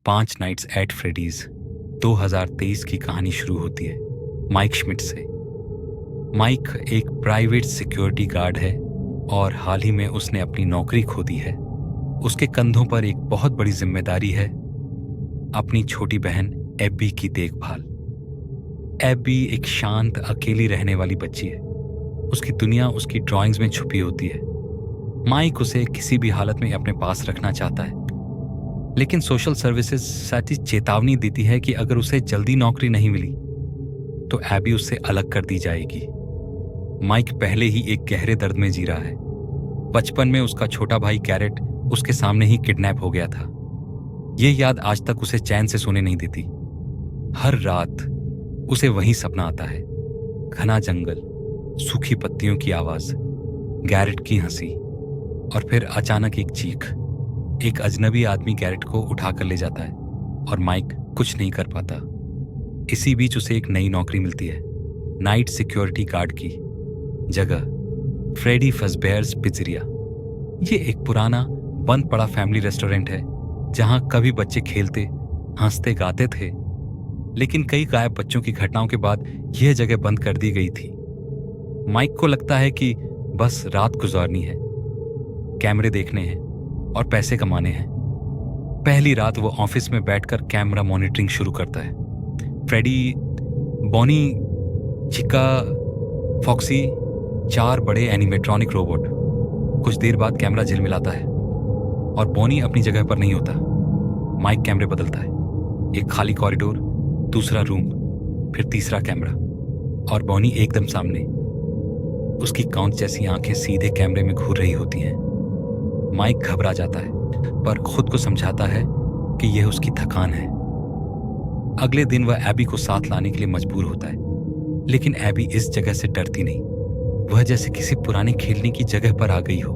5 nights eight Freddy's 2023 की कहानी शुरू होती है माइक श्मिट से। माइक एक प्राइवेट सिक्योरिटी गार्ड है और हाल ही में उसने अपनी नौकरी खो दी है। उसके कंधों पर एक बहुत बड़ी जिम्मेदारी है, अपनी छोटी बहन एब्बी की देखभाल। एब्बी एक शांत, अकेली रहने वाली बच्ची है। उसकी दुनिया उसकी ड्राइंग्स में छुपी होती है। माइक उसे किसी भी हालत में अपने पास रखना चाहता है, लेकिन सोशल सर्विसेज सोसाइटी चेतावनी देती है कि अगर उसे जल्दी नौकरी नहीं मिली तो एब्बी उससे अलग कर दी जाएगी। माइक पहले ही एक गहरे दर्द में जी रहा है। बचपन में उसका छोटा भाई कैरेट उसके सामने ही किडनैप हो गया था। यह याद आज तक उसे चैन से सोने नहीं देती। हर रात उसे वही सपना आता है, घना जंगल, सूखी पत्तियों की आवाज, गैरेट की हंसी और फिर अचानक एक चीख। एक अजनबी आदमी गैरेट को उठाकर ले जाता है और माइक कुछ नहीं कर पाता। इसी बीच उसे एक नई नौकरी मिलती है, नाइट सिक्योरिटी गार्ड की। जगह फ्रेडी फज़बेयर्स पिज़्ज़ेरिया। ये एक पुराना बंद पड़ा फैमिली रेस्टोरेंट है जहां कभी बच्चे खेलते, हंसते, गाते थे। लेकिन कई गायब बच्चों की घटनाओं के बाद यह जगह बंद कर दी गई थी। माइक को लगता है कि बस रात गुजारनी है, कैमरे देखने हैं और पैसे कमाने हैं। पहली रात वो ऑफिस में बैठकर कैमरा मॉनिटरिंग शुरू करता है। फ्रेडी, बॉनी, चिका, फॉक्सी, 4 बड़े एनिमेट्रॉनिक रोबोट। कुछ देर बाद कैमरा झिलमिलाता है और बॉनी अपनी जगह पर नहीं होता। माइक कैमरे बदलता है। एक खाली कॉरिडोर, दूसरा रूम, फिर तीसरा कैमरा और बॉनी एकदम सामने। उसकी कांच जैसी आंखें सीधे कैमरे में घूर रही होती हैं। माइक घबरा जाता है पर खुद को समझाता है कि यह उसकी थकान है। अगले दिन वह एबी को साथ लाने के लिए मजबूर होता है, लेकिन एबी इस जगह से डरती नहीं। वह जैसे किसी पुराने खेलने की जगह पर आ गई हो।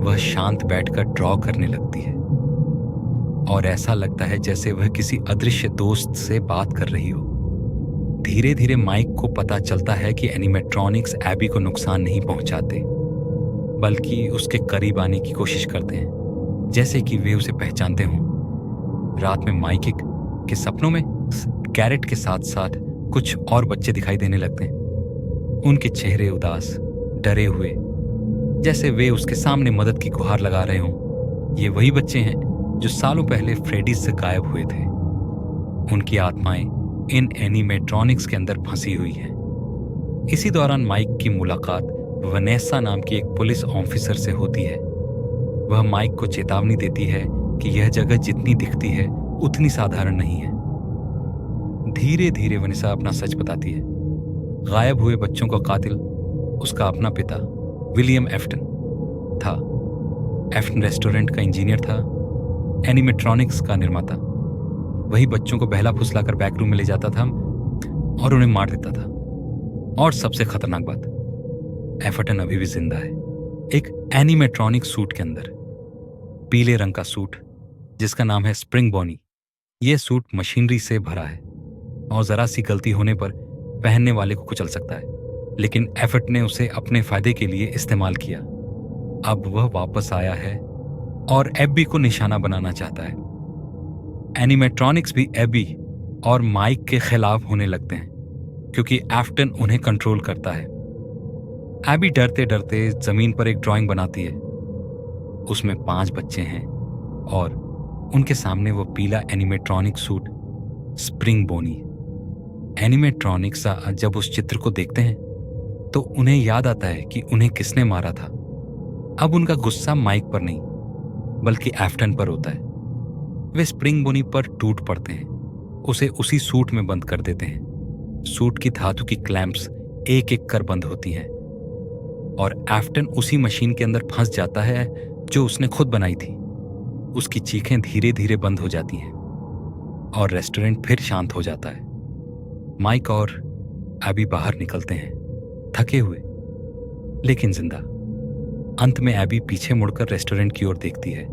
वह शांत बैठकर ड्रॉ करने लगती है और ऐसा लगता है जैसे वह किसी अदृश्य दोस्त से बात कर रही हो। धीरे धीरे माइक को पता चलता है कि एनिमेट्रॉनिक्स एबी को नुकसान नहीं पहुंचाते, बल्कि उसके करीब आने की कोशिश करते हैं, जैसे कि वे उसे पहचानते हों। रात में माइक के सपनों में कैरेट के साथ साथ कुछ और बच्चे दिखाई देने लगते हैं। उनके चेहरे उदास, डरे हुए, जैसे वे उसके सामने मदद की गुहार लगा रहे हों। ये वही बच्चे हैं जो सालों पहले फ्रेडी से गायब हुए थे। उनकी आत्माएं इन एनिमेट्रॉनिक्स के अंदर फंसी हुई हैं। इसी दौरान माइक की मुलाकात वनेसा नाम की एक पुलिस ऑफिसर से होती है। वह माइक को चेतावनी देती है कि यह जगह जितनी दिखती है उतनी साधारण नहीं है। धीरे धीरे वनेसा अपना सच बताती है। गायब हुए बच्चों का कातिल उसका अपना पिता विलियम एफ्टन था। एफ्टन रेस्टोरेंट का इंजीनियर था, एनिमेट्रॉनिक्स का निर्माता। वही बच्चों को बहला फुसलाकर बैक रूम में ले जाता था और उन्हें मार देता था। और सबसे खतरनाक बात, एफर्टन अभी भी जिंदा है, एक एनिमेट्रॉनिक सूट के अंदर। पीले रंग का सूट जिसका नाम है स्प्रिंग बॉनी। यह सूट मशीनरी से भरा है और जरा सी गलती होने पर पहनने वाले को कुचल सकता है, लेकिन एफर्ट ने उसे अपने फायदे के लिए इस्तेमाल किया। अब वह वापस आया है और एब्बी को निशाना बनाना चाहता है। एनिमेट्रॉनिक्स भी एब्बी और माइक के खिलाफ होने लगते हैं क्योंकि एफ्टन उन्हें कंट्रोल करता है। एबी डरते डरते जमीन पर एक ड्राइंग बनाती है। उसमें 5 बच्चे हैं और उनके सामने वो पीला एनिमेट्रॉनिक सूट स्प्रिंग बोनी। एनिमेट्रॉनिक्स जब उस चित्र को देखते हैं तो उन्हें याद आता है कि उन्हें किसने मारा था। अब उनका गुस्सा माइक पर नहीं बल्कि एफ्टन पर होता है। वे स्प्रिंग बोनी पर टूट पड़ते हैं, उसे उसी सूट में बंद कर देते हैं। सूट की धातु की क्लैंप्स एक एक कर बंद होती हैं और एफ्टन उसी मशीन के अंदर फंस जाता है जो उसने खुद बनाई थी। उसकी चीखें धीरे धीरे बंद हो जाती हैं और रेस्टोरेंट फिर शांत हो जाता है। माइक और एबी बाहर निकलते हैं, थके हुए लेकिन जिंदा। अंत में एबी पीछे मुड़कर रेस्टोरेंट की ओर देखती है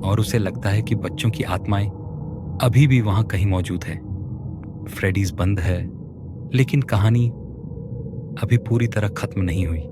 और उसे लगता है कि बच्चों की आत्माएं अभी भी वहां कहीं मौजूद है। फ्रेडीज बंद है, लेकिन कहानी अभी पूरी तरह खत्म नहीं हुई।